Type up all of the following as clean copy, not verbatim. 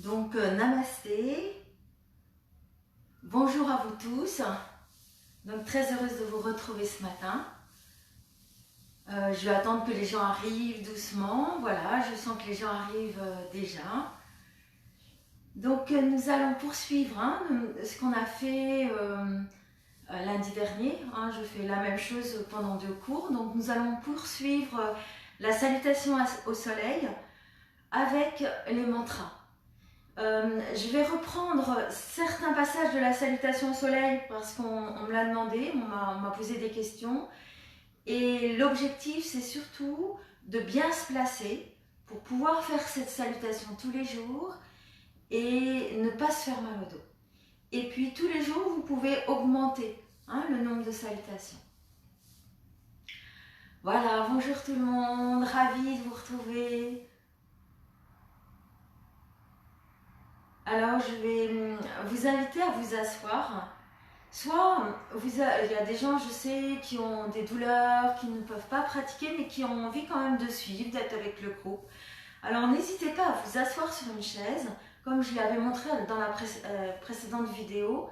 Donc, namasté, bonjour à vous tous, donc très heureuse de vous retrouver ce matin. Je vais attendre que les gens arrivent doucement, voilà, je sens que les gens arrivent déjà. Donc nous allons poursuivre ce qu'on a fait lundi dernier, je fais la même chose pendant 2 cours, donc nous allons poursuivre la salutation au soleil avec les mantras. Je vais reprendre certains passages de la salutation au soleil parce qu'on me l'a demandé, on m'a posé des questions. Et l'objectif, c'est surtout de bien se placer pour pouvoir faire cette salutation tous les jours et ne pas se faire mal au dos. Et puis tous les jours, vous pouvez augmenter le nombre de salutations. Voilà, bonjour tout le monde, ravie de vous retrouver. Alors, je vais vous inviter à vous asseoir. Soit, il y a des gens, je sais, qui ont des douleurs, qui ne peuvent pas pratiquer, mais qui ont envie quand même de suivre, d'être avec le groupe. Alors, n'hésitez pas à vous asseoir sur une chaise, comme je l'avais montré dans la précédente vidéo,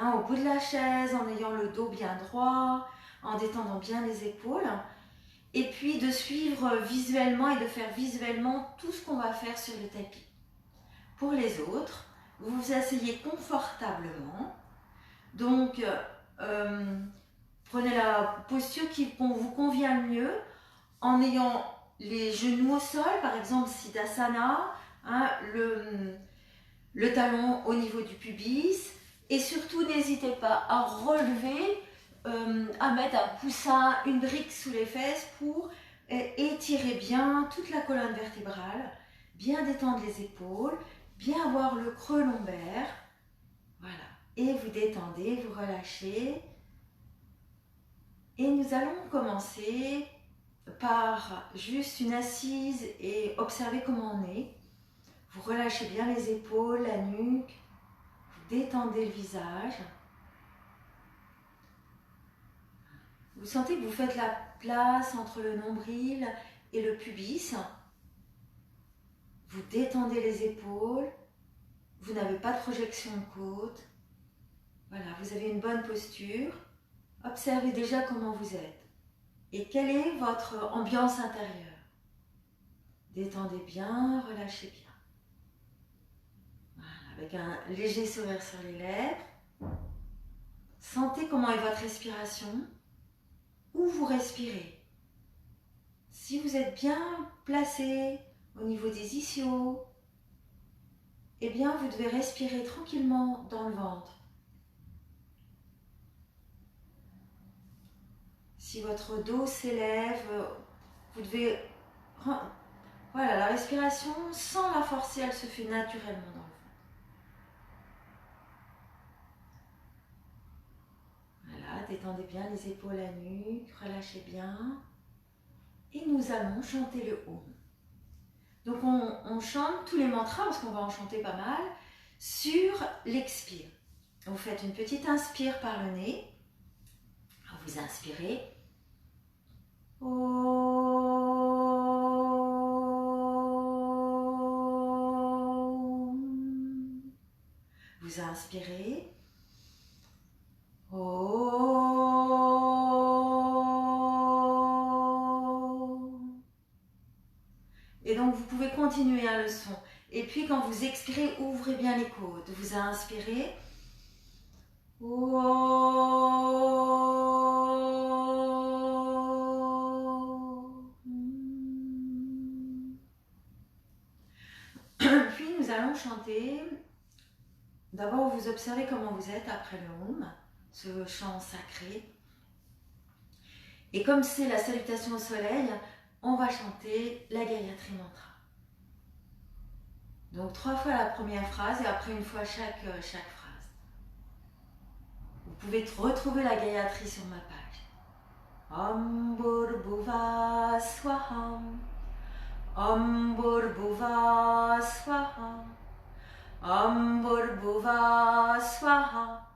au bout de la chaise, en ayant le dos bien droit, en détendant bien les épaules. Et puis, de suivre visuellement et de faire visuellement tout ce qu'on va faire sur le tapis. Pour les autres, vous vous asseyez confortablement. Donc, prenez la posture qui vous convient le mieux en ayant les genoux au sol, par exemple Siddhasana, le talon au niveau du pubis. Et surtout, n'hésitez pas à relever, à mettre un coussin, une brique sous les fesses pour étirer bien toute la colonne vertébrale, bien détendre les épaules, bien avoir le creux lombaire. Voilà. Et vous détendez, vous relâchez. Et nous allons commencer par juste une assise et observer comment on est. Vous relâchez bien les épaules, la nuque. Vous détendez le visage. Vous sentez que vous faites la place entre le nombril et le pubis. Vous détendez les épaules. Vous n'avez pas de projection de côte. Voilà, vous avez une bonne posture. Observez déjà comment vous êtes. Et quelle est votre ambiance intérieure? Détendez bien, relâchez bien. Voilà, avec un léger sourire sur les lèvres. Sentez comment est votre respiration. Où vous respirez. Si vous êtes bien placé au niveau des ischios, eh bien vous devez respirer tranquillement dans le ventre. Si votre dos s'élève, vous devez... Voilà, la respiration, sans la forcer, elle se fait naturellement dans le ventre. Voilà, détendez bien les épaules, la nuque, relâchez bien. Et nous allons chanter le Om. Donc on chante tous les mantras, parce qu'on va en chanter pas mal, sur l'expire. Vous faites une petite inspire par le nez. Vous inspirez. Vous inspirez. Et donc vous pouvez continuer le son. Et puis quand vous expirez, ouvrez bien les côtes. Vous inspirez. Puis nous allons chanter. D'abord, vous observez comment vous êtes après le Om, ce chant sacré. Et comme c'est la salutation au soleil, on va chanter la Gayatri Mantra. Donc 3 fois la première phrase et après une fois chaque phrase. Vous pouvez retrouver la Gayatri sur ma page. Om Bhurbhuva Swaham. Om Bhurbhuva Swaha. Om Bhurbhuva Swaha.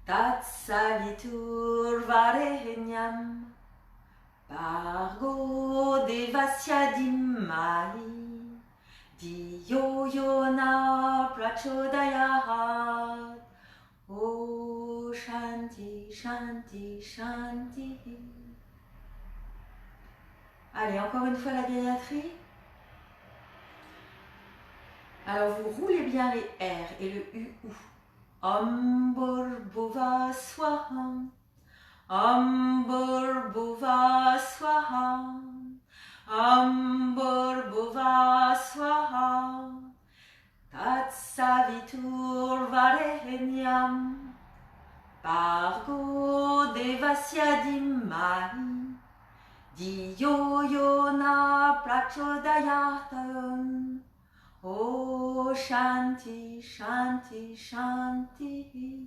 Tatsavitur Varenyam. Bhargo Devasya Dhimahi. Diyo Yona Prachodayat. Oh Shanti, Shanti, Shanti. Allez, encore une fois la gayatri. Alors vous roulez bien les R et le U. Om Bhuva Swaha. Om Bhuva Swaha. Om Bhuva Swaha. Tat Savitur Varenyam. Bhargo Devasya Dhimahi. Diyo Yona Prachodayat. Oh Shanti, Shanti, Shanti.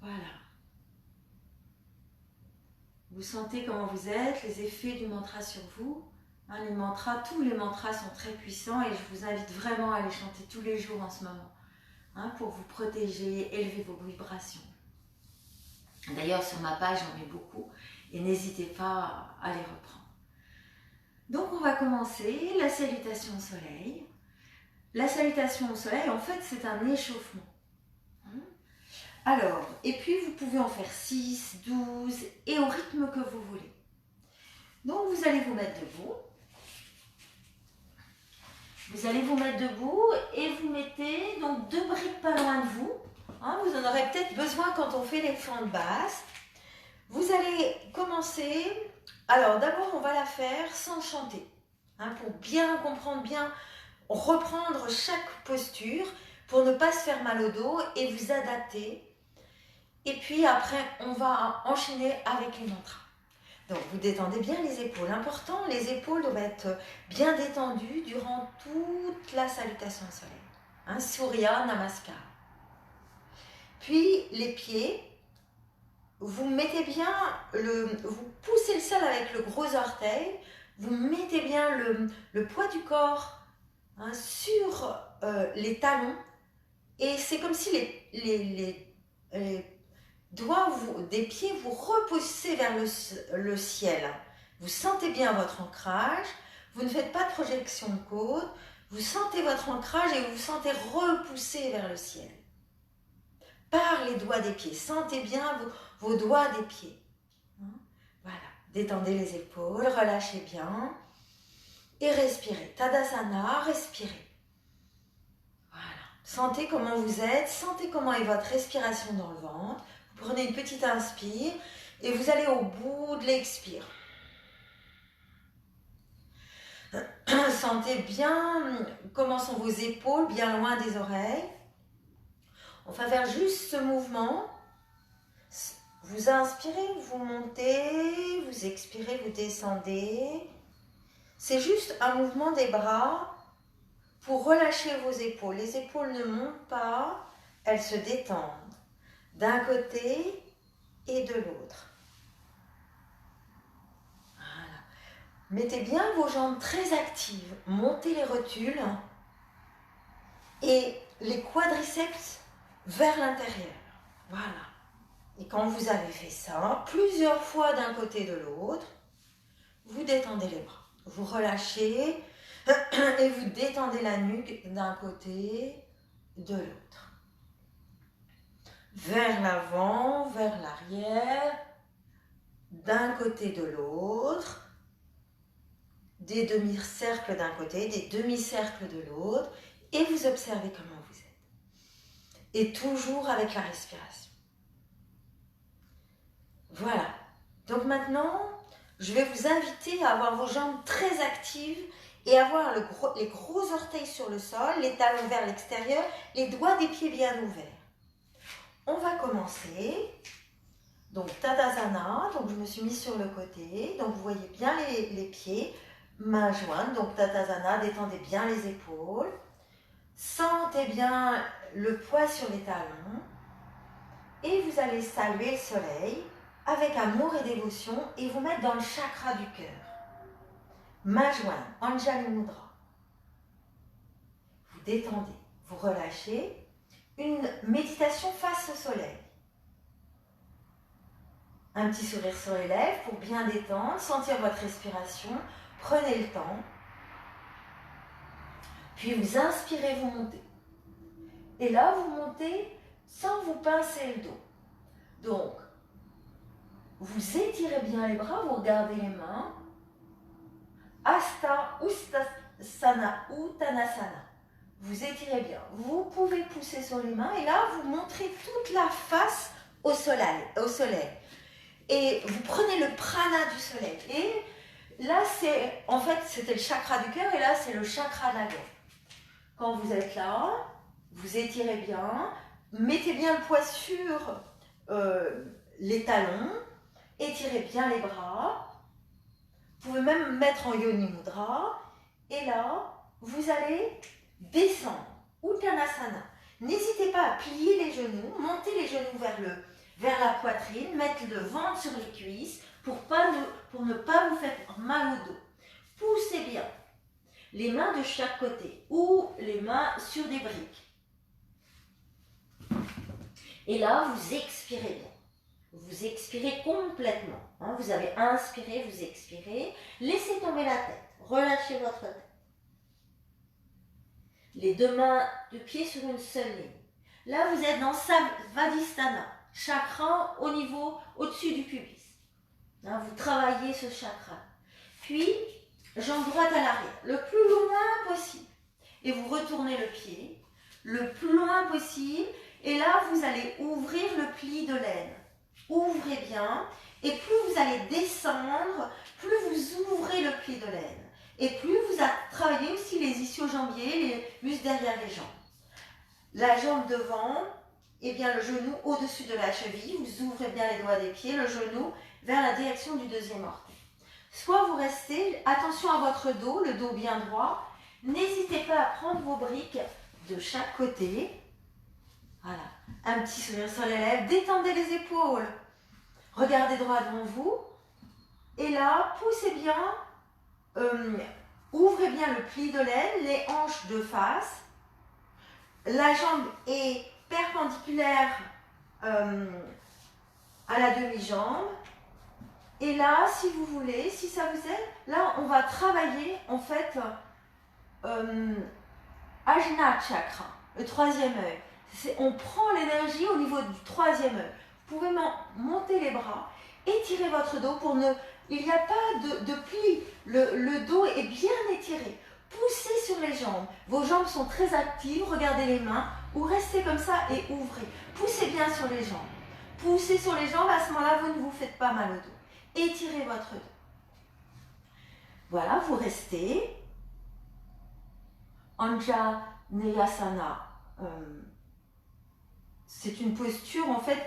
Voilà. Vous sentez comment vous êtes, les effets du mantra sur vous. Hein, les mantras, tous les mantras sont très puissants et je vous invite vraiment à les chanter tous les jours en ce moment. Hein, pour vous protéger, élever vos vibrations. D'ailleurs, sur ma page, j'en mets beaucoup et n'hésitez pas à les reprendre. Donc, on va commencer la salutation au soleil. La salutation au soleil, en fait, c'est un échauffement. Alors, et puis vous pouvez en faire 6, 12 et au rythme que vous voulez. Donc, vous allez vous mettre debout. Vous allez vous mettre debout et vous mettez donc 2 briques pas loin de vous. Hein, vous en aurez peut-être besoin quand on fait les fentes basses. Vous allez commencer. Alors, d'abord, on va la faire sans chanter. Hein, pour bien comprendre, bien reprendre chaque posture pour ne pas se faire mal au dos et vous adapter. Et puis après, on va enchaîner avec les mantras. Donc, vous détendez bien les épaules. Important, les épaules doivent être bien détendues durant toute la salutation au soleil. Hein, Surya Namaskar. Puis, les pieds, vous mettez bien, vous poussez le sol avec le gros orteil, vous mettez bien le poids du corps hein, sur les talons. Et c'est comme si les doigts des pieds vous repoussez vers le ciel. Vous sentez bien votre ancrage, vous ne faites pas de projection de côte, vous sentez votre ancrage et vous vous sentez repousser vers le ciel. Par les doigts des pieds, sentez bien vos doigts des pieds. Voilà, détendez les épaules, relâchez bien et respirez. Tadasana, respirez. Voilà, sentez comment vous êtes, sentez comment est votre respiration dans le ventre. Prenez une petite inspire et vous allez au bout de l'expire. Sentez bien comment sont vos épaules, bien loin des oreilles. On va faire juste ce mouvement. Vous inspirez, vous montez, vous expirez, vous descendez. C'est juste un mouvement des bras pour relâcher vos épaules. Les épaules ne montent pas, elles se détendent. D'un côté et de l'autre. Voilà. Mettez bien vos jambes très actives. Montez les rotules et les quadriceps vers l'intérieur. Voilà. Et quand vous avez fait ça, plusieurs fois d'un côté et de l'autre, vous détendez les bras. Vous relâchez et vous détendez la nuque d'un côté et de l'autre. Vers l'avant, vers l'arrière, d'un côté de l'autre, des demi-cercles d'un côté, des demi-cercles de l'autre, et vous observez comment vous êtes. Et toujours avec la respiration. Voilà. Donc maintenant, je vais vous inviter à avoir vos jambes très actives et avoir les gros orteils sur le sol, les talons vers l'extérieur, les doigts des pieds bien ouverts. On va commencer. Donc Tadasana, donc je me suis mise sur le côté. Donc vous voyez bien les pieds, mains jointes. Donc Tadasana, détendez bien les épaules. Sentez bien le poids sur les talons. Et vous allez saluer le soleil avec amour et dévotion et vous mettre dans le chakra du cœur. Mains jointes, Anjali Mudra. Vous détendez, vous relâchez. Une méditation face au soleil. Un petit sourire sur les lèvres pour bien détendre, sentir votre respiration. Prenez le temps. Puis vous inspirez, vous montez. Et là, vous montez sans vous pincer le dos. Donc, vous étirez bien les bras, vous regardez les mains. Hasta Uttanasana ou Tanasana. Vous étirez bien. Vous pouvez pousser sur les mains et là, vous montrez toute la face au soleil. Et vous prenez le prana du soleil. Et là, en fait, c'était le chakra du cœur et là, c'est le chakra de la gorge. Quand vous êtes là, vous étirez bien, mettez bien le poids sur les talons, étirez bien les bras. Vous pouvez même mettre en yoni mudra. Et là, vous allez descendre, Uttanasana. N'hésitez pas à plier les genoux, monter les genoux vers la poitrine, mettre le ventre sur les cuisses pour ne pas vous faire mal au dos. Poussez bien les mains de chaque côté ou les mains sur des briques. Et là, vous expirez bien. Vous expirez complètement. Vous avez inspiré, vous expirez. Laissez tomber la tête. Relâchez votre tête. Les deux mains de pied sur une seule ligne. Là, vous êtes dans Svadhisthana, chakra au-dessus du pubis. Vous travaillez ce chakra. Puis, jambe droite à l'arrière, le plus loin possible. Et vous retournez le pied, le plus loin possible. Et là, vous allez ouvrir le pli de l'aine. Ouvrez bien. Et plus vous allez descendre, plus vous ouvrez le pli de l'aine. Et plus vous travaillez aussi les ischio-jambiers, les muscles derrière les jambes. La jambe devant, et bien le genou au-dessus de la cheville. Vous ouvrez bien les doigts des pieds, le genou vers la direction du deuxième orteil. Soit vous restez, attention à votre dos, le dos bien droit. N'hésitez pas à prendre vos briques de chaque côté. Voilà, un petit sourire sur les lèvres, détendez les épaules. Regardez droit devant vous. Et là, poussez bien. Ouvrez bien le pli de l'aine, les hanches de face. La jambe est perpendiculaire à la demi-jambe. Et là, si vous voulez, si ça vous aide, là, on va travailler en fait Ajna Chakra, le troisième œil. On prend l'énergie au niveau du troisième œil. Vous pouvez monter les bras, étirer votre dos pour ne... Il n'y a pas de pli, le dos est bien étiré. Poussez sur les jambes, vos jambes sont très actives, regardez les mains, ou restez comme ça et ouvrez. Poussez bien sur les jambes. Poussez sur les jambes, à ce moment-là, vous ne vous faites pas mal au dos. Étirez votre dos. Voilà, vous restez. Anjaneyasana. C'est une posture en fait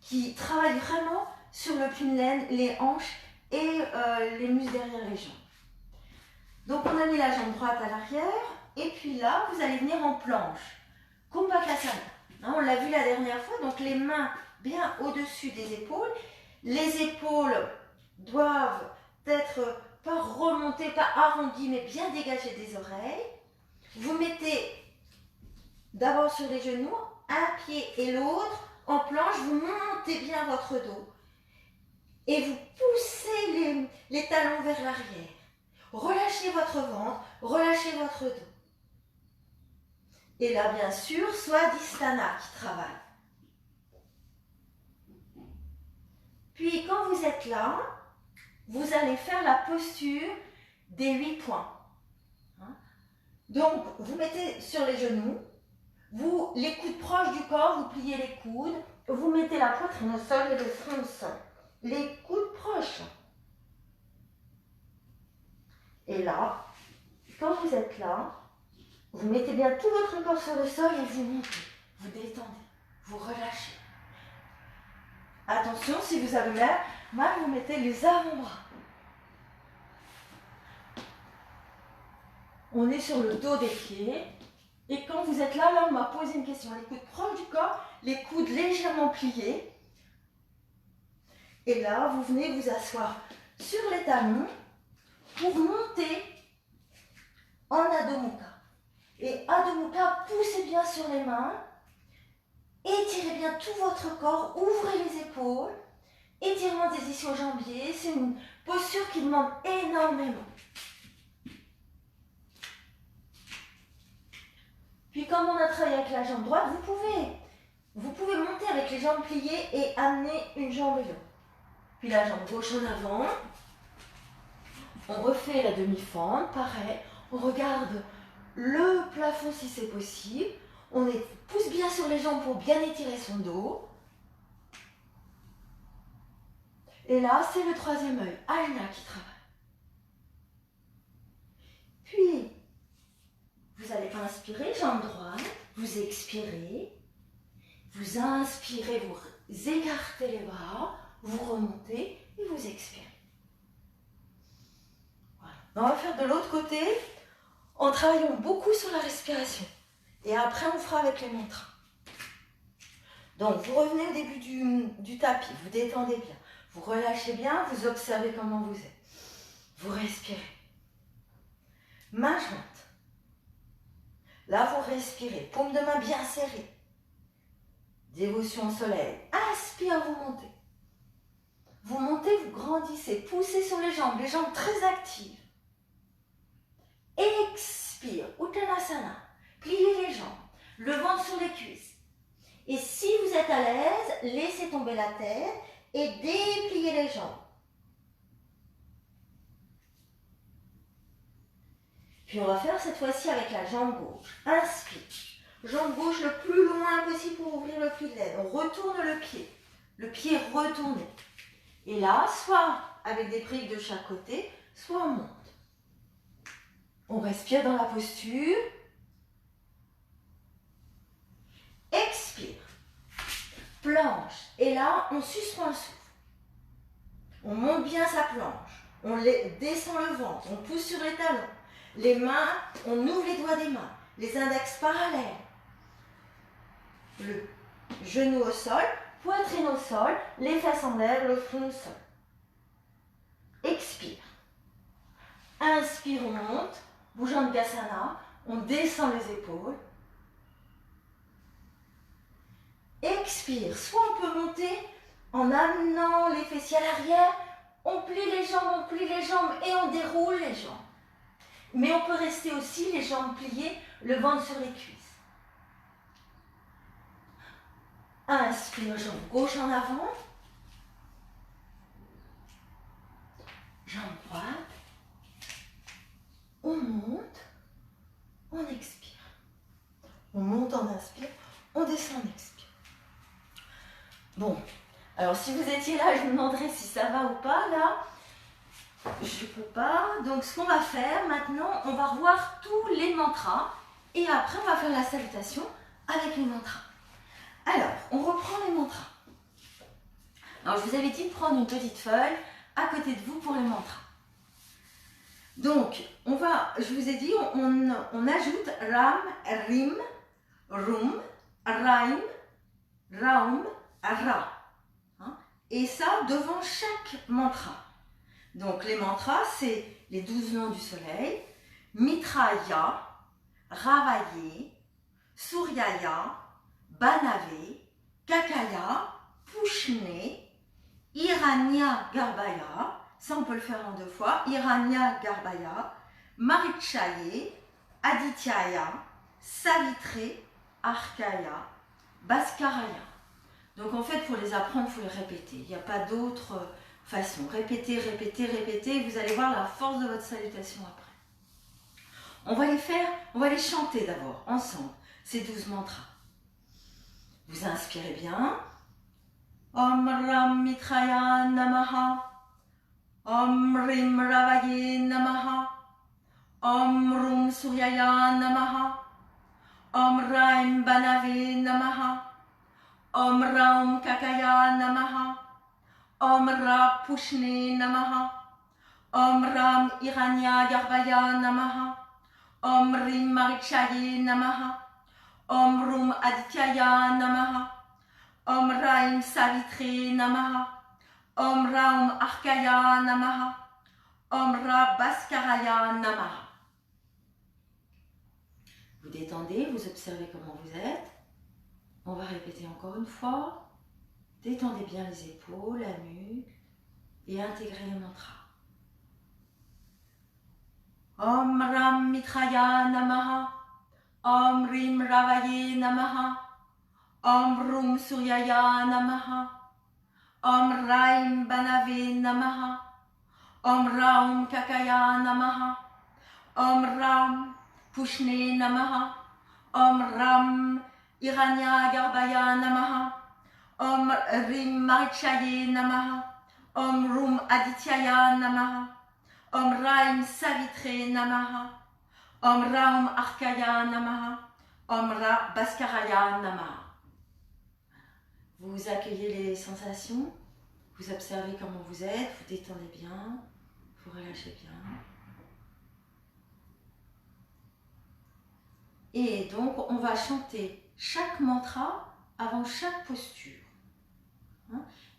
qui travaille vraiment sur le pli de l'aine, les hanches et les muscles derrière les jambes. Donc on a mis la jambe droite à l'arrière et puis là vous allez venir en planche. Kumbhakasana. On l'a vu la dernière fois, donc les mains bien au-dessus des épaules. Les épaules doivent être pas remontées, pas arrondies, mais bien dégagées des oreilles. Vous mettez d'abord sur les genoux, un pied et l'autre en planche, vous montez bien votre dos. Et vous poussez les talons vers l'arrière. Relâchez votre ventre, relâchez votre dos. Et là, bien sûr, Svadhisthana qui travaille. Puis, quand vous êtes là, vous allez faire la posture des 8 points. Donc, vous mettez sur les genoux, les coudes proches du corps, vous pliez les coudes, vous mettez la poitrine au sol et le front au sol. Les coudes proches. Et là, quand vous êtes là, vous mettez bien tout votre corps sur le sol et vous montez, vous détendez, vous relâchez. Attention, si vous avez mal, vous mettez les avant-bras. On est sur le dos des pieds. Et quand vous êtes là, on m'a posé une question. Les coudes proches du corps, les coudes légèrement pliés. Et là, vous venez vous asseoir sur les talons pour monter en Adho Mukha. Et Adho Mukha, poussez bien sur les mains. Étirez bien tout votre corps, ouvrez les épaules. étirement des ischio-jambiers. C'est une posture qui demande énormément. Puis comme on a travaillé avec la jambe droite, vous pouvez monter avec les jambes pliées et amener une jambe vers. Puis la jambe gauche en avant. On refait la demi-fente, pareil. On regarde le plafond si c'est possible. On pousse bien sur les jambes pour bien étirer son dos. Et là, c'est le troisième œil, Ajna, qui travaille. Puis, vous allez inspirer, jambe droite, vous expirez, vous inspirez, vous écartez les bras, vous remontez et vous expirez. Voilà. On va faire de l'autre côté en travaillant beaucoup sur la respiration. Et après, on fera avec les mantras. Donc, vous revenez au début du tapis, vous détendez bien, vous relâchez bien, vous observez comment vous êtes. Vous respirez. Main jointe. Là, vous respirez. Paume de main bien serrée. Dévotion au soleil. Inspire, vous montez. Vous montez, vous grandissez. Poussez sur les jambes très actives. Expire. Uttanasana. Pliez les jambes. Le ventre sur les cuisses. Et si vous êtes à l'aise, laissez tomber la tête et dépliez les jambes. Puis on va faire cette fois-ci avec la jambe gauche. Inspire. Jambe gauche le plus loin possible pour ouvrir le pli de l'aine. On retourne le pied retourné. Et là, soit avec des briques de chaque côté, soit on monte. On respire dans la posture. Expire. Planche. Et là, on suspend le souffle. On monte bien sa planche. On descend le ventre. On pousse sur les talons. Les mains, on ouvre les doigts des mains. Les index parallèles. Le genou au sol, poitrine au sol, les fesses en l'air, le front au sol. Expire. Inspire, on monte. Bhujangasana. On descend les épaules. Expire. Soit on peut monter en amenant les fessiers à l'arrière. On plie les jambes et on déroule les jambes. Mais on peut rester aussi les jambes pliées, le ventre sur les cuisses. Inspire, jambe gauche en avant. Jambe droite. On monte, on expire. On monte, on inspire, on descend, on expire. Bon, alors si vous étiez là, je vous demanderais si ça va ou pas, là. Je ne peux pas. Donc, ce qu'on va faire maintenant, on va revoir tous les mantras. Et après, on va faire la salutation avec les mantras. Alors, on reprend les mantras. Alors, je vous avais dit de prendre une petite feuille à côté de vous pour les mantras. Donc, je vous ai dit, on ajoute Ram, Rim, Rum, Raim, Raum, Ra. Hein? Et ça, devant chaque mantra. Donc, les mantras, c'est les 12 noms du soleil. Mitraya, Ravaye, Suryaya, Banave, Kakaya, Pushne, Hiranya Garbhaya. Ça, on peut le faire en 2 fois. Hiranya Garbhaya, Marichaye, Adityaya, Savitre, Arkaya, Bhaskaraya. Donc, en fait, pour les apprendre, il faut les répéter. Il n'y a pas d'autre façon. Répétez, répétez, répétez. Vous allez voir la force de votre salutation après. On va les chanter d'abord, ensemble, ces 12 mantras. Vous inspirez bien. Om Ram Mitraya Namaha. Om Rim Ravaye Namaha. Om Rum Suryaya Namaha. Om Raim Banave Namaha. Om Raum Kakaya Namaha. Om Ra Pushne Namaha. Om Ram Hiranya Garbhaya Namaha. Om Rim Marichaye Namaha. Om Rum Adityaya Namaha. Om Raim Savitre Namaha. Om Raum Arkaya Namaha. Om Ra Bhaskaraya Namaha. Vous détendez, vous observez comment vous êtes. On va répéter encore une fois. Détendez bien les épaules, la nuque et intégrez le mantra. Om Ram Mitraya Namaha, Om Rim Ravaye Namaha, Om Rum Suryaya Namaha, Om Raim Banave Namaha, Om Raum Kakaya Namaha, Om Ram Pushne Namaha, Om Ram Iranya Garbaya Namaha, Om Rim Marichaye Namaha, Om Rum Adityaya Namaha, Om Raim Savitre Namaha, Om Raum Arkaya Namaha, Om Ra Bhaskaraya Namaha. Vous accueillez les sensations, vous observez comment vous êtes, vous détendez bien, vous relâchez bien. Et donc, on va chanter chaque mantra avant chaque posture.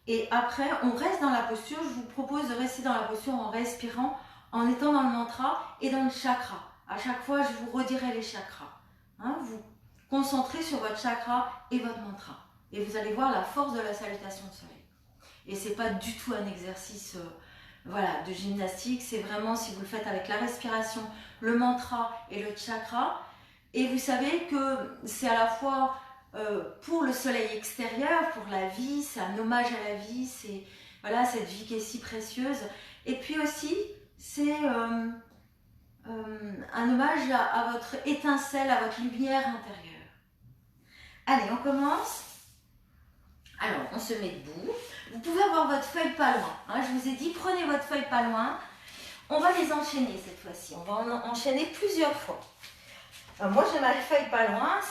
Et après, on reste dans la posture. Je vous propose de rester dans la posture en respirant, en étant dans le mantra et dans le chakra. À chaque fois, je vous redirai les chakras. Vous concentrez sur votre chakra et votre mantra. Et vous allez voir la force de la salutation de soleil. Et ce n'est pas du tout un exercice de gymnastique. C'est vraiment, si vous le faites avec la respiration, le mantra et le chakra. Et vous savez que c'est à la fois pour le soleil extérieur, pour la vie, c'est un hommage à la vie, c'est cette vie qui est si précieuse. Et puis aussi, c'est un hommage à votre étincelle, à votre lumière intérieure. Allez, on commence. Alors, on se met debout. Vous pouvez avoir votre feuille pas loin. Je vous ai dit, prenez votre feuille pas loin. On va les enchaîner cette fois-ci. On va en enchaîner plusieurs fois. Alors moi, j'ai ma feuille pas loin.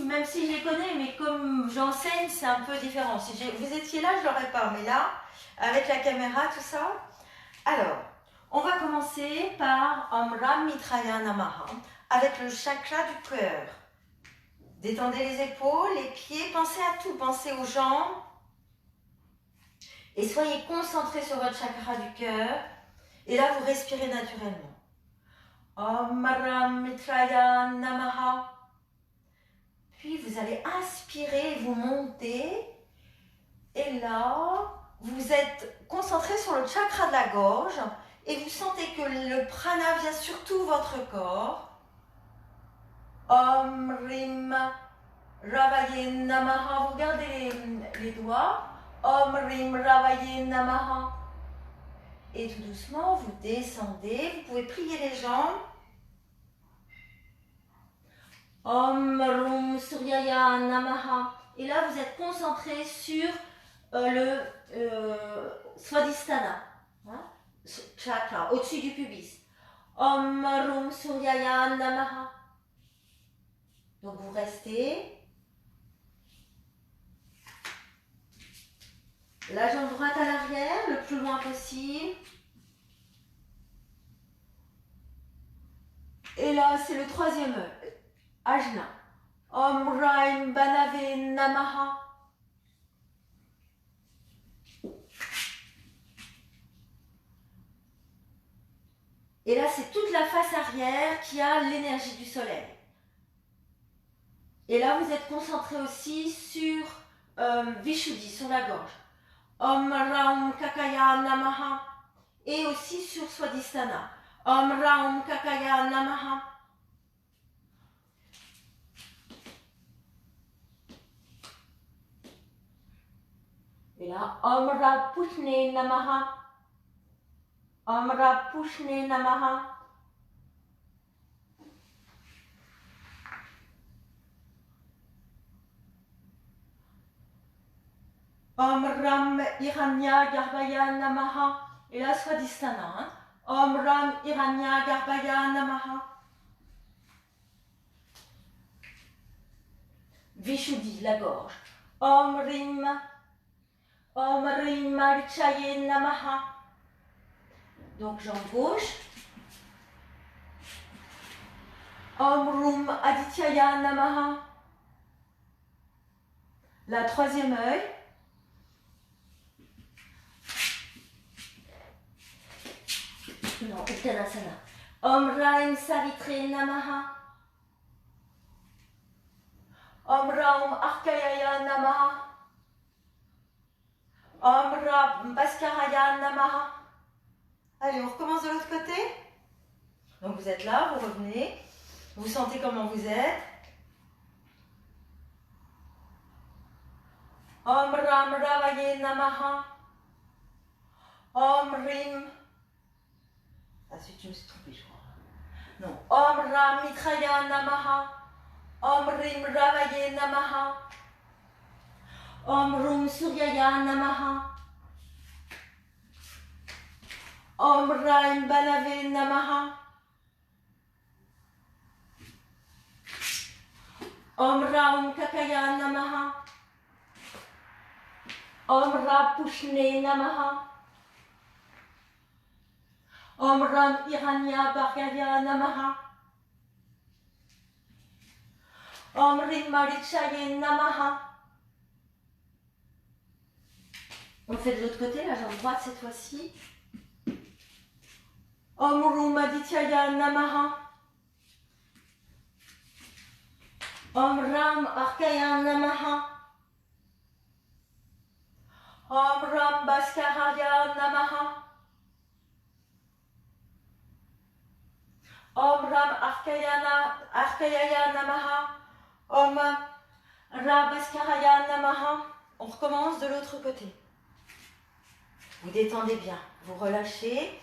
Même si je les connais, mais comme j'enseigne, c'est un peu différent. Si vous étiez là, je ne l'aurais pas. Mais là, avec la caméra, tout ça. Alors, on va commencer par Om Ram Mitraya Namaha, avec le chakra du cœur. Détendez les épaules, les pieds, pensez à tout, pensez aux jambes. Et soyez concentrés sur votre chakra du cœur. Et là, vous respirez naturellement. Om Ram Mitraya Namaha. Puis vous allez inspirer, vous montez. Et là, vous êtes concentré sur le chakra de la gorge. Et vous sentez que le prana vient sur tout votre corps. Om Rim Ravaye Namaha. Vous gardez les doigts. Om Rim Ravaye Namaha. Et tout doucement, vous descendez. Vous pouvez plier les jambes. Om Rum Suryaya Namaha. Et là, vous êtes concentré sur le Swadhisthana. Chakra, au-dessus du pubis. Om Rum Suryaya Namaha. Donc vous restez. La jambe droite à l'arrière, le plus loin possible. Et là, c'est le troisième ajna. Om Raim Banave Namaha. Et là, c'est toute la face arrière qui a l'énergie du soleil. Et là, vous êtes concentré aussi sur Vishuddhi, sur la gorge. Om Raum Kakaya Namaha. Et aussi sur Swadhisthana. Om Raum Kakaya Namaha. Et là, Om Ra Pushne Namaha. Om Ra Pushne Namaha. Om Ram Iranya Garbaya Namaha. Et là, Swadhisthana. Om Ram Iranya Garbaya Namaha. Vishuddhi, la gorge. Om Rim Marichaye Namaha. Donc, jambe gauche. Om Rum Adityaya Namaha. La troisième œil. Non, Uttanasana. Om Raim Savitre Namaha. Om Raum Arkayaya Namaha. Om Ram Bhaskaraya Namaha. Allez, on recommence de l'autre côté. Donc vous êtes là, vous revenez. Vous sentez comment vous êtes. Om Ram Ravaye Namaha. Om Rim. Ensuite, je me suis trompée, je crois. Non. Om Ram Mitraya Namaha. Om Rim Ravaye Namaha. Om Rum Suryaya Namaha. Om Raim Balave Namaha. Om Raum Kakaya Namaha. Om Rapushne Namaha. Om Ram Iranya Bhargaya Namaha. Om Rim Marichaye Namaha. On fait de l'autre côté, la jambe droite cette fois-ci. Om Rum Adityaya Namaha. Om Ram Arkaya Namaha. Om Ram Bhaskaraya Namaha. Om Ram Arkaya Namaha. Om Ram Bhaskaraya Namaha. On recommence de l'autre côté. Vous détendez bien, vous relâchez,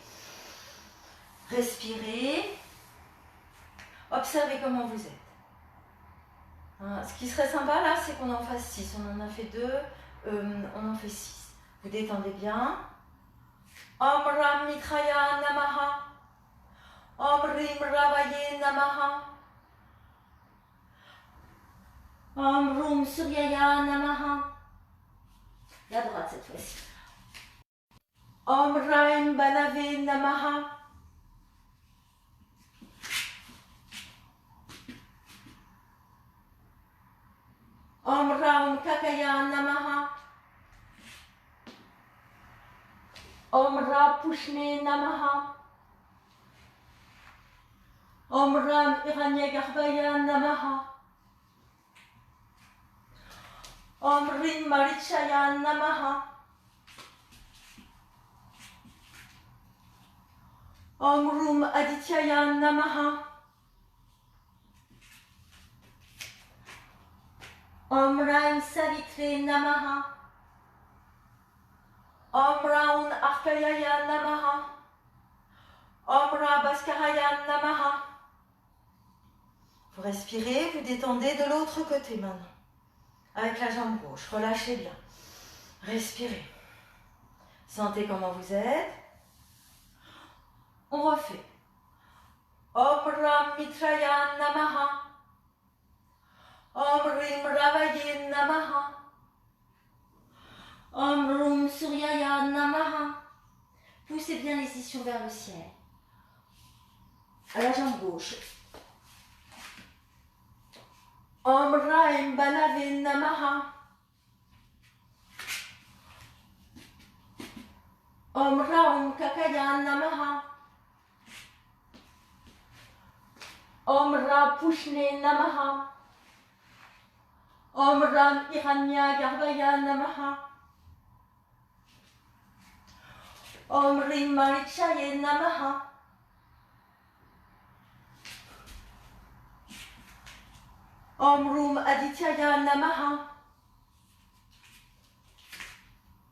respirez, observez comment vous êtes. Hein, ce qui serait sympa là, c'est qu'on en fasse 6. On en a fait 2, on en fait 6. Vous détendez bien. Om Ram Mitraya Namaha. Om Rim Ravaye Namaha. Om Rum Suryaya Namaha. La droite cette fois-ci. Om Raim Balave Namaha. Om Raum Kakaya Namaha. Om Rapushne Namaha. Om Ram Hiranyagarbhaya Namaha. Om Rim Marichaya Namaha. Om Rum Adityaya Namaha. Om Raim Savitre Namaha. Om Raun Arkayaya Namaha. Om Ra Bhaskaraya Namaha. Vous respirez, vous détendez de l'autre côté maintenant. Avec la jambe gauche, relâchez bien. Respirez. Sentez comment vous êtes. On refait. Om Ram Mitraya Namaha. Om Rim Ravaye Namaha. Om Rum Suryaya Namaha. Poussez bien les ischions vers le ciel. À la jambe gauche. Om Raim Balave Namaha. Om Raum Kakaya Namaha. Om Rapushne Namaha. Om Ram Hiranyagarbhaya Namaha. Om Rim Marichaye Namaha. Om Rum Adityaya Namaha.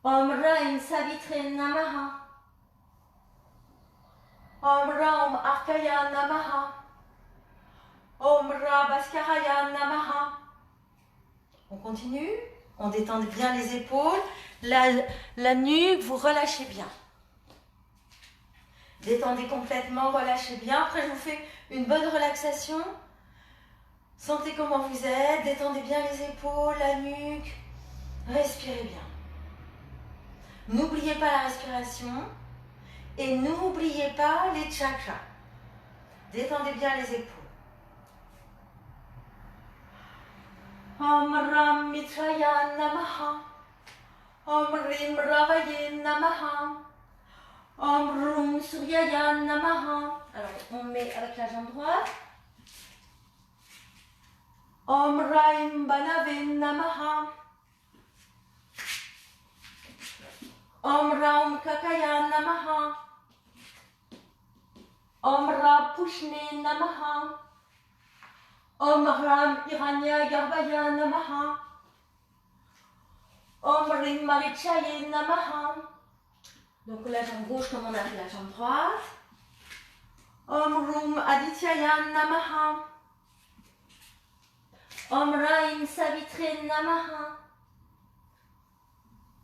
Om Raim Savitre Namaha. Om Raum Arkaya Namaha. Om Ra Bhaskaraya Namaha. On continue, on détend bien les épaules, la nuque, vous relâchez bien. Détendez complètement, relâchez bien. Après, je vous fais une bonne relaxation. Sentez comment vous êtes, détendez bien les épaules, la nuque. Respirez bien. N'oubliez pas la respiration et n'oubliez pas les chakras. Détendez bien les épaules. Om Ram Mitraya Namaha. Om Rim Ravaye Namaha. Om Rum Suryaya Namaha. Alors, on met avec la jambe droite. Om Raim Balave Namaha. Om Raum Kakaya Namaha. Om Ra Pushne Namaha. Om Ram Hiranya Garbhaya Namaha. Om Rim Marichaye Namaha. Donc la jambe gauche comme on a fait la jambe droite. Om Rum Adityaya Namaha. Om Raim Savitre Namaha.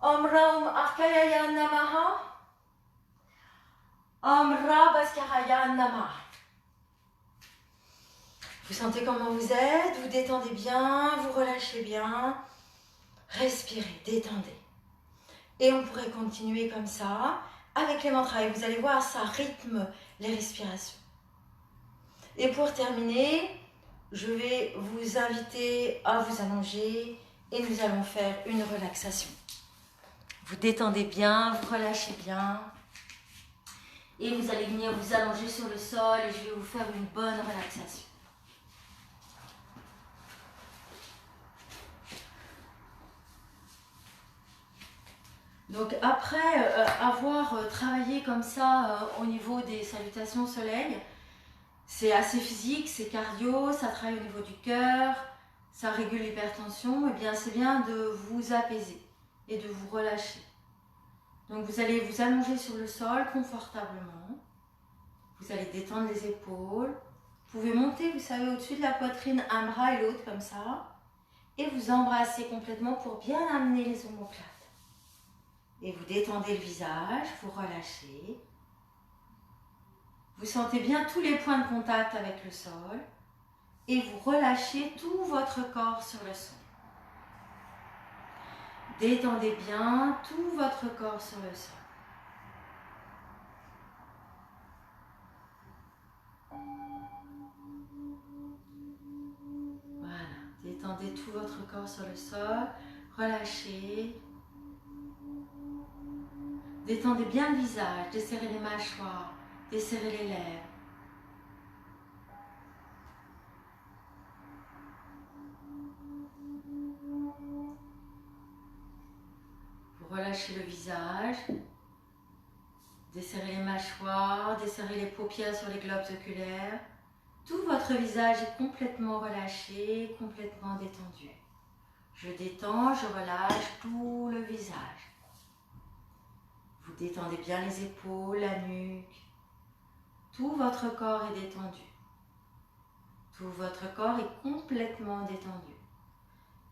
Om Raum Arkayaya Namaha. Om Ra Bhaskaraya Namaha. Vous sentez comment vous êtes, vous détendez bien, vous relâchez bien. Respirez, détendez. Et on pourrait continuer comme ça avec les mantras. Et vous allez voir, ça rythme les respirations. Et pour terminer, je vais vous inviter à vous allonger et nous allons faire une relaxation. Vous détendez bien, vous relâchez bien. Et vous allez venir vous allonger sur le sol et je vais vous faire une bonne relaxation. Donc après avoir travaillé comme ça au niveau des salutations au soleil, c'est assez physique, c'est cardio, ça travaille au niveau du cœur, ça régule l'hypertension, et bien c'est bien de vous apaiser et de vous relâcher. Donc vous allez vous allonger sur le sol confortablement, vous allez détendre les épaules, vous pouvez monter, vous savez, au-dessus de la poitrine, un bras et l'autre comme ça, et vous embrasser complètement pour bien amener les omoplates. Et vous détendez le visage, vous relâchez. Vous sentez bien tous les points de contact avec le sol et vous relâchez tout votre corps sur le sol. Détendez bien tout votre corps sur le sol. Voilà, détendez tout votre corps sur le sol, relâchez. Détendez bien le visage, desserrez les mâchoires, desserrez les lèvres. Vous relâchez le visage, desserrez les mâchoires, desserrez les paupières sur les globes oculaires. Tout votre visage est complètement relâché, complètement détendu. Je détends, je relâche tout le visage. Vous détendez bien les épaules, la nuque. Tout votre corps est détendu. Tout votre corps est complètement détendu.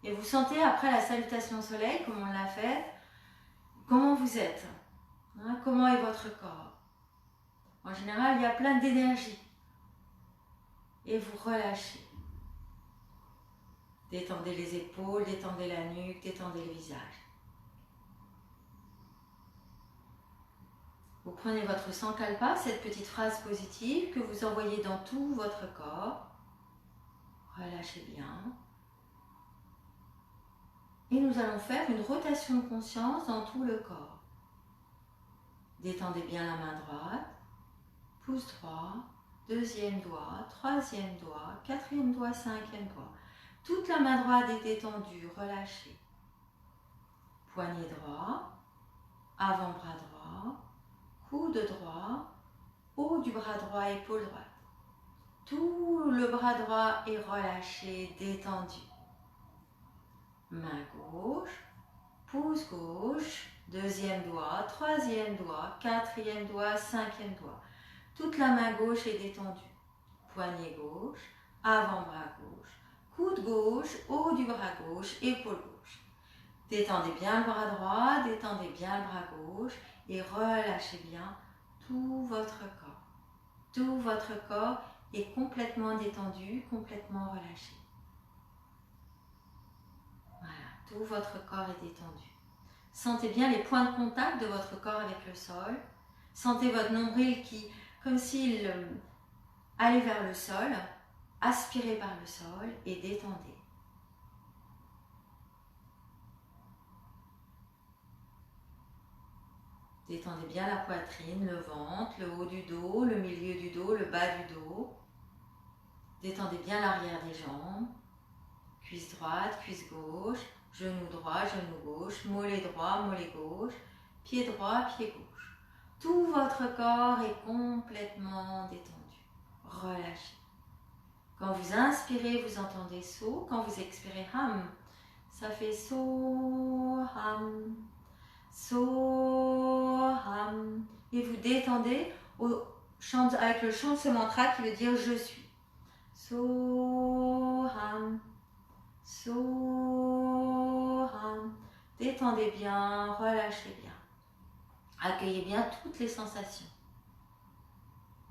Et vous sentez après la salutation au soleil, comme on l'a fait, comment vous êtes, hein, comment est votre corps. En général, il y a plein d'énergie. Et vous relâchez. Détendez les épaules, détendez la nuque, détendez le visage. Vous prenez votre Sankalpa, cette petite phrase positive que vous envoyez dans tout votre corps. Relâchez bien. Et nous allons faire une rotation de conscience dans tout le corps. Détendez bien la main droite, pouce droit, deuxième doigt, troisième doigt, quatrième doigt, cinquième doigt. Toute la main droite est détendue, relâchez. Poignet droit, avant-bras droit, coude droit, haut du bras droit, épaule droite. Tout le bras droit est relâché, détendu. Main gauche, pouce gauche, deuxième doigt, troisième doigt, quatrième doigt, cinquième doigt. Toute la main gauche est détendue. Poignet gauche, avant-bras gauche, coude gauche, haut du bras gauche, épaule gauche. Détendez bien le bras droit, détendez bien le bras gauche et relâchez bien tout votre corps. Tout votre corps est complètement détendu, complètement relâché. Voilà, tout votre corps est détendu. Sentez bien les points de contact de votre corps avec le sol. Sentez votre nombril qui, comme s'il allait vers le sol, aspirez par le sol et détendez. Détendez bien la poitrine, le ventre, le haut du dos, le milieu du dos, le bas du dos. Détendez bien l'arrière des jambes. Cuisse droite, cuisse gauche, genou droit, genou gauche, mollet droit, mollet gauche. pied droit, pied gauche. Tout votre corps est complètement détendu. Relâchez. Quand vous inspirez, vous entendez so. Quand vous expirez ham, ça fait so ham, so ham. Et vous détendez avec le chant de ce mantra qui veut dire je suis. So ham, so ham. Détendez bien, relâchez bien. Accueillez bien toutes les sensations.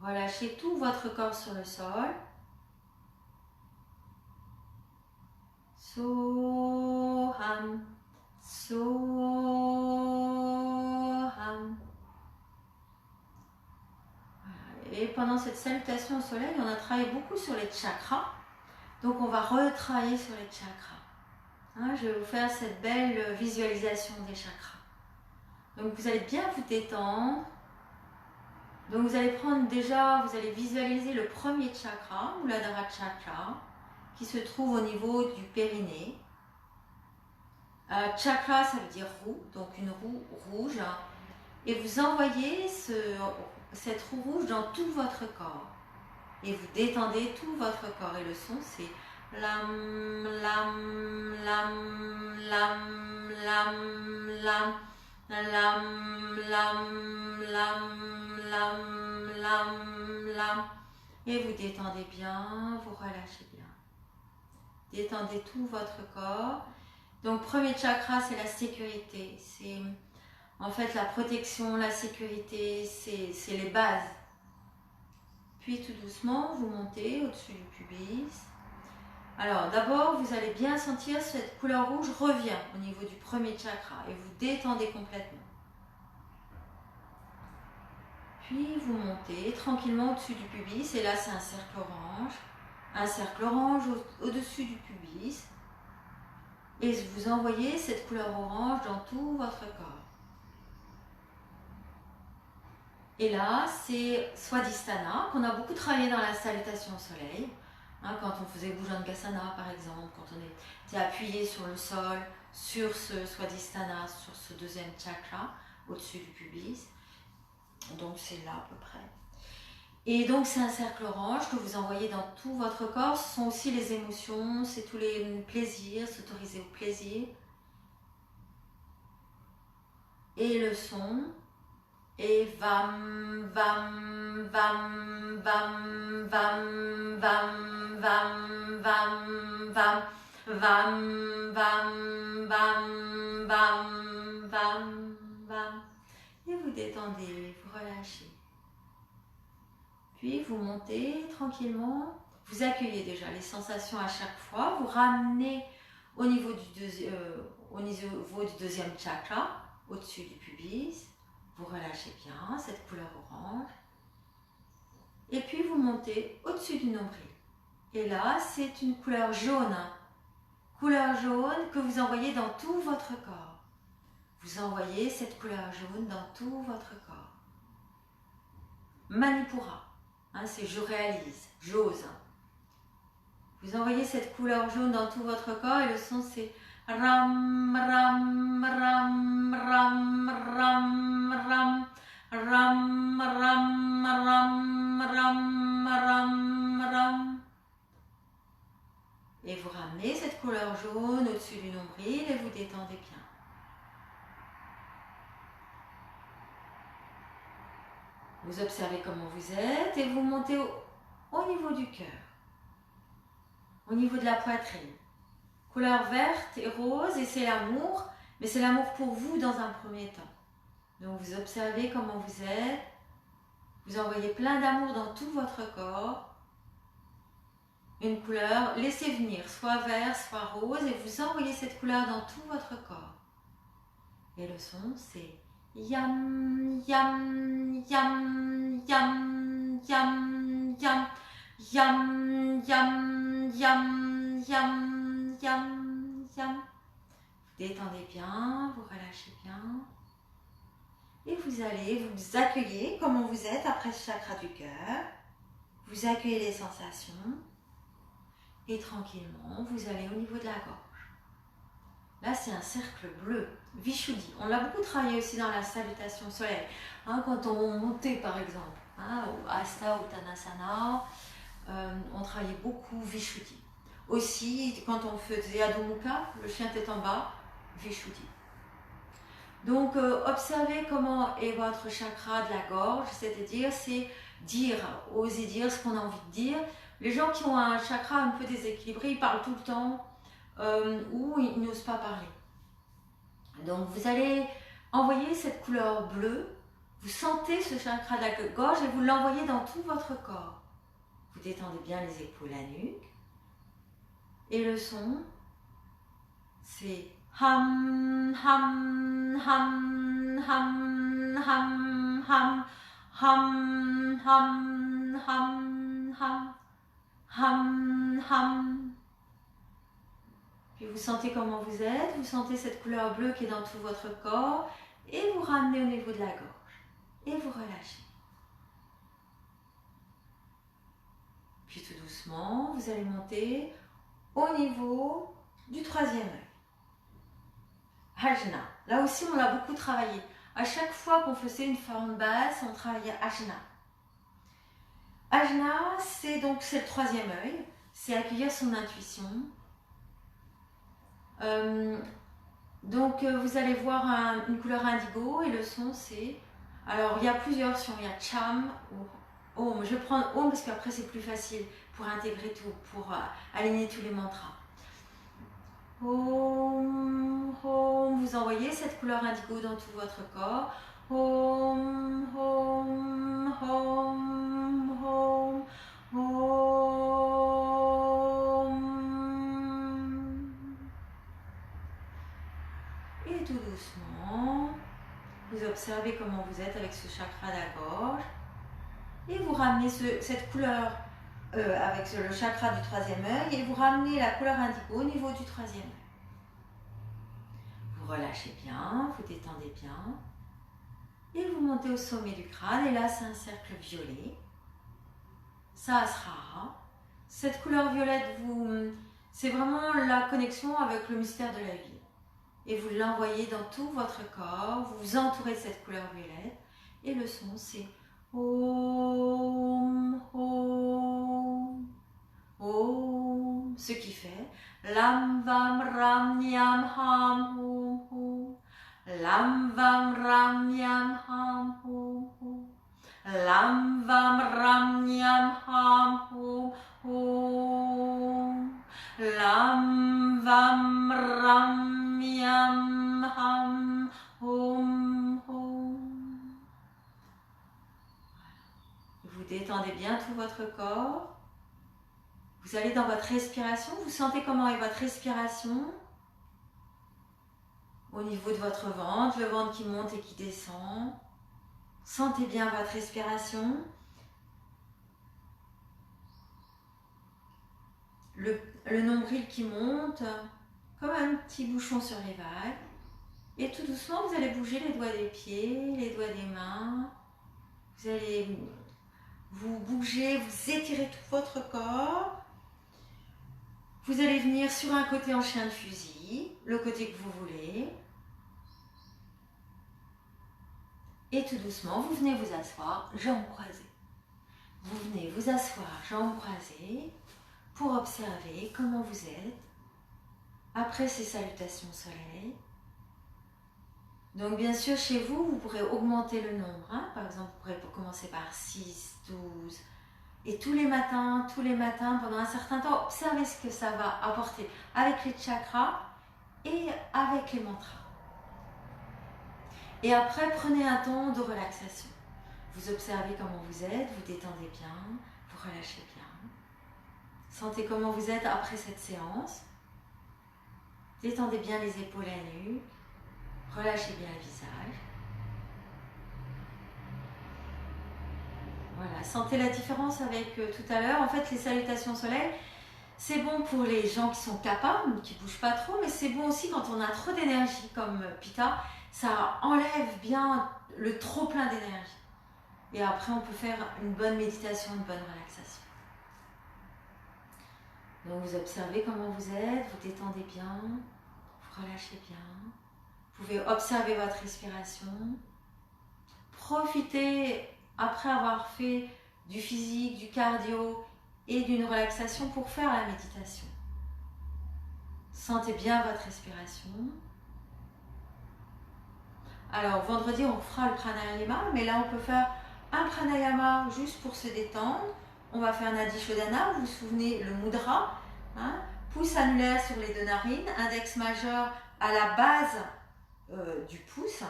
Relâchez tout votre corps sur le sol. Soham, Soham. Et pendant cette salutation au soleil, on a travaillé beaucoup sur les chakras. Donc on va retravailler sur les chakras. Je vais vous faire cette belle visualisation des chakras. Donc vous allez bien vous détendre. Donc vous allez prendre déjà, vous allez visualiser le premier chakra, Muladhara Chakra, qui se trouve au niveau du périnée. Chakra, ça veut dire roue, donc une roue rouge. Et vous envoyez cette roue rouge dans tout votre corps. Et vous détendez tout votre corps. Et le son, c'est lam, lam, lam, lam, lam, lam, lam, lam, lam, lam, lam, lam. Et vous détendez bien, vous relâchez bien. Détendez tout votre corps. Donc, premier chakra, c'est la sécurité. C'est en fait la protection, la sécurité, c'est les bases. Puis tout doucement, vous montez au-dessus du pubis. Alors, d'abord, vous allez bien sentir cette couleur rouge revient au niveau du premier chakra et vous détendez complètement. Puis, vous montez tranquillement au-dessus du pubis et là, c'est un cercle orange. Un cercle orange au-dessus du pubis. Et vous envoyez cette couleur orange dans tout votre corps. Et là, c'est Swadhisthana, qu'on a beaucoup travaillé dans la salutation au soleil. Quand on faisait Bhujangasana par exemple, quand on était appuyé sur le sol, sur ce Swadhisthana, sur ce deuxième chakra, au-dessus du pubis. Donc c'est là à peu près. Et donc c'est un cercle orange que vous envoyez dans tout votre corps. Ce sont aussi les émotions, c'est tous les plaisirs, s'autoriser au plaisir. Et le son. Et vam, vam, vam, vam, vam, vam, vam, vam, vam, vam, vam, vam, vam, vam, vam. Et vous détendez, vous relâchez. Puis vous montez tranquillement, vous accueillez déjà les sensations à chaque fois, vous ramenez au niveau du deuxième chakra, au-dessus du pubis. Vous relâchez bien cette couleur orange. Et puis vous montez au-dessus du nombril. Et là, c'est une couleur jaune. Couleur jaune que vous envoyez dans tout votre corps. Vous envoyez cette couleur jaune dans tout votre corps. Manipura, c'est je réalise, j'ose. Vous envoyez cette couleur jaune dans tout votre corps et le son c'est ram, ram, ram, ram, ram, ram, ram, ram, ram, ram, ram, ram. Et vous ramenez cette couleur jaune au-dessus du nombril et vous détendez bien. Vous observez comment vous êtes et vous montez au niveau du cœur, au niveau de la poitrine. Couleur verte et rose et c'est l'amour, mais c'est l'amour pour vous dans un premier temps. Donc vous observez comment vous êtes, vous envoyez plein d'amour dans tout votre corps. Une couleur, laissez venir, soit vert, soit rose et vous envoyez cette couleur dans tout votre corps. Et le son c'est yam, yam, yam, yam, yam, yam, yam, yam, yam, yam, yam, yam. Vous détendez bien, vous relâchez bien. Et vous allez vous accueillir comme vous êtes après ce chakra du cœur. Vous accueillez les sensations. Et tranquillement, vous allez au niveau de la gorge. Là, c'est un cercle bleu, Vishuddhi. On l'a beaucoup travaillé aussi dans la salutation soleil. Hein, quand on montait, par exemple, hein, au Hasta Uttanasana, on travaillait beaucoup Vishuddhi. Aussi, quand on faisait Adho Mukha, le chien tête en bas, Vishuddhi. Donc, observez comment est votre chakra de la gorge, c'est-à-dire, c'est dire, oser dire ce qu'on a envie de dire. Les gens qui ont un chakra un peu déséquilibré, ils parlent tout le temps ou ils n'osent pas parler. Donc, vous allez envoyer cette couleur bleue, vous sentez ce chakra de la gorge et vous l'envoyez dans tout votre corps. Vous détendez bien les épaules, la nuque. Et le son, c'est hum, hum, hum, hum, hum, hum, hum, hum, hum, hum, hum, hum. Puis vous sentez comment vous êtes, vous sentez cette couleur bleue qui est dans tout votre corps et vous ramenez au niveau de la gorge et vous relâchez. Puis tout doucement, vous allez monter au niveau du troisième œil. Ajna. Là aussi, on l'a beaucoup travaillé. À chaque fois qu'on faisait une forme basse, on travaillait Ajna. Ajna, c'est le troisième œil. C'est accueillir son intuition. Vous allez voir une couleur indigo et le son, c'est... Alors, il y a plusieurs sons. Il y a Cham ou Om. Je vais prendre Om parce qu'après, c'est plus facile pour intégrer tout, pour aligner tous les mantras. Om, Om, vous envoyez cette couleur indigo dans tout votre corps. Om, Om, Om, Om, Om. Et tout doucement, vous observez comment vous êtes avec ce chakra de la gorge. Et vous ramenez cette couleur avec le chakra du troisième œil et vous ramenez la couleur indigo au niveau du troisième œil. Vous relâchez bien, vous détendez bien et vous montez au sommet du crâne et là c'est un cercle violet. Sahasrara. Cette couleur violette, c'est vraiment la connexion avec le mystère de la vie. Et vous l'envoyez dans tout votre corps, vous vous entourez de cette couleur violette et le son c'est Om, Om, Om, ce qui fait Lam Vam Ram Nyam Ham Hum Hum, Lam Vam Ram Nyam Ham Hum Hum, Lam Vam Ram Nyam Ham Hum Hum, Lam Vam Ram Nyam Ham Hum Hum. Vous détendez bien tout votre corps. Vous allez dans votre respiration. Vous sentez comment est votre respiration au niveau de votre ventre, le ventre qui monte et qui descend. Sentez bien votre respiration. Le nombril qui monte comme un petit bouchon sur les vagues. Et tout doucement, vous allez bouger les doigts des pieds, les doigts des mains. Vous allez vous bouger, vous étirez tout votre corps. Vous allez venir sur un côté en chien de fusil, le côté que vous voulez. Et tout doucement, vous venez vous asseoir, jambes croisées. Vous venez vous asseoir, jambes croisées, pour observer comment vous êtes après ces salutations soleil. Donc bien sûr, chez vous, vous pourrez augmenter le nombre. Hein. Par exemple, vous pourrez commencer par 6, 12. Et tous les matins, pendant un certain temps, observez ce que ça va apporter avec les chakras et avec les mantras. Et après, prenez un temps de relaxation. Vous observez comment vous êtes, vous détendez bien, vous relâchez bien. Sentez comment vous êtes après cette séance. Détendez bien les épaules et la nuque. Relâchez bien le visage. Voilà, sentez la différence avec tout à l'heure. En fait, les salutations soleil, c'est bon pour les gens qui sont capables, qui ne bougent pas trop, mais c'est bon aussi quand on a trop d'énergie, comme Pitta. Ça enlève bien le trop plein d'énergie. Et après, on peut faire une bonne méditation, une bonne relaxation. Donc, vous observez comment vous êtes, vous détendez bien, relâchez bien. Vous pouvez observer votre respiration. Profitez, après avoir fait du physique, du cardio et d'une relaxation, pour faire la méditation. Sentez bien votre respiration. Alors, vendredi, on fera le pranayama, mais là, on peut faire un pranayama juste pour se détendre. On va faire Nadi Shodhana, vous vous souvenez, le mudra, hein, pouce annulaire sur les deux narines, index majeur à la base du pouce,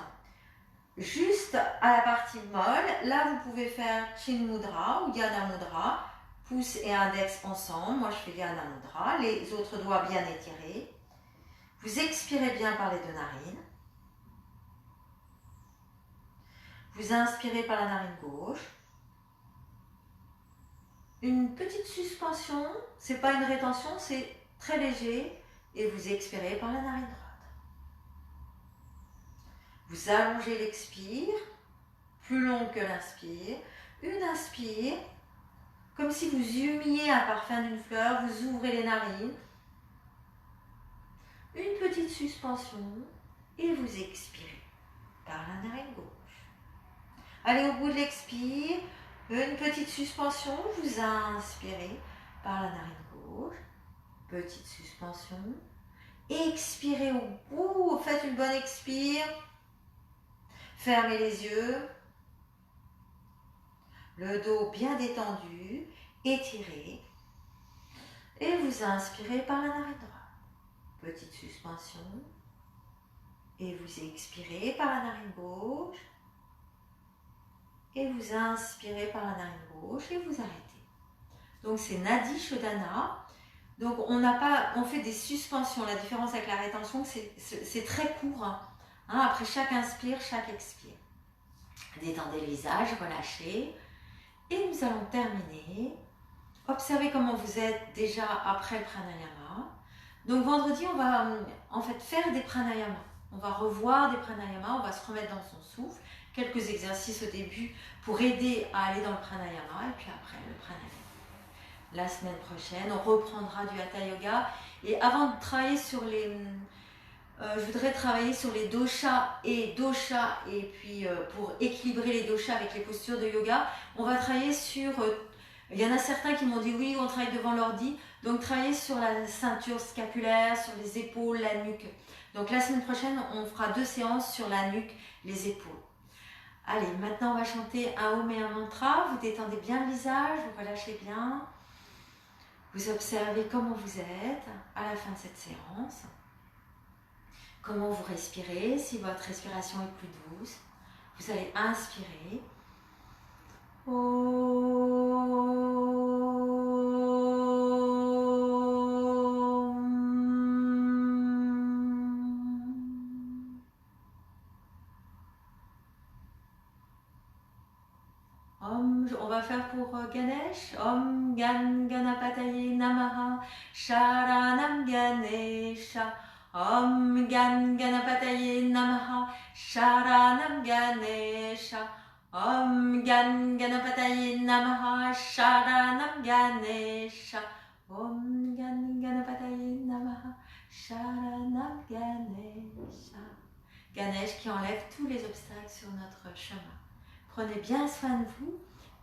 juste à la partie molle. Là, vous pouvez faire Chin Mudra ou Dhyana Mudra, pouce et index ensemble. Moi, je fais Dhyana Mudra, les autres doigts bien étirés. Vous expirez bien par les deux narines. Vous inspirez par la narine gauche. Une petite suspension, c'est pas une rétention, c'est très léger. Et vous expirez par la narine droite. Vous allongez l'expire, plus long que l'inspire. Une inspire, comme si vous humiez un parfum d'une fleur, vous ouvrez les narines. Une petite suspension et vous expirez par la narine gauche. Allez au bout de l'expire, une petite suspension, vous inspirez par la narine gauche, petite suspension, expirez au bout, faites une bonne expire, fermez les yeux, le dos bien détendu, étiré, et vous inspirez par la narine droite, petite suspension, et vous expirez par la narine gauche, et vous inspirez par la narine gauche et vous arrêtez. Donc c'est Nadi Shodhana. Donc on fait des suspensions. La différence avec la rétention, c'est très court. Hein. Après chaque inspire, chaque expire. Détendez le visage, relâchez. Et nous allons terminer. Observez comment vous êtes déjà après le pranayama. Donc vendredi, on va en fait faire des pranayamas. On va revoir des pranayamas, on va se remettre dans son souffle. Quelques exercices au début pour aider à aller dans le pranayama et puis après le pranayama. La semaine prochaine, on reprendra du hatha yoga. Et avant de travailler sur les... je voudrais travailler sur les doshas et puis pour équilibrer les doshas avec les postures de yoga, on va travailler sur... il y en a certains qui m'ont dit oui, on travaille devant l'ordi. Donc travailler sur la ceinture scapulaire, sur les épaules, la nuque. Donc la semaine prochaine, on fera 2 séances sur la nuque, les épaules. Allez, maintenant on va chanter un Om et un mantra. Vous détendez bien le visage, vous relâchez bien. Vous observez comment vous êtes à la fin de cette séance. Comment vous respirez, si votre respiration est plus douce. Vous allez inspirer. On va faire pour Ganesh. Om Gan Ganapataye Namaha Sharanam Ganesha. Om Gan Ganapataye Namaha Sharanam Ganesha. Om Gan Ganapataye Namaha Sharanam Ganesha. Om Gan Ganapataye Namaha Sharanam Ganesha. Ganesh qui enlève tous les obstacles sur notre chemin. Prenez bien soin de vous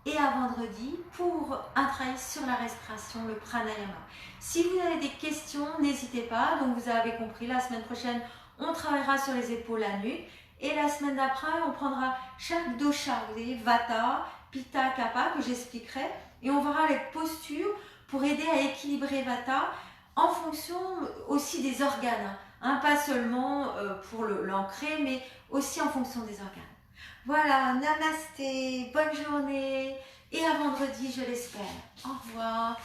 et à vendredi pour un travail sur la respiration, le pranayama. Si vous avez des questions, n'hésitez pas. Donc vous avez compris, la semaine prochaine, on travaillera sur les épaules, la nuque. Et la semaine d'après, on prendra chaque dosha, vous voyez, Vata, Pitta, Kapha, que j'expliquerai. Et on verra les postures pour aider à équilibrer Vata en fonction aussi des organes. Hein, pas seulement pour l'ancrer, mais aussi en fonction des organes. Voilà, namasté, bonne journée et à vendredi, je l'espère. Au revoir.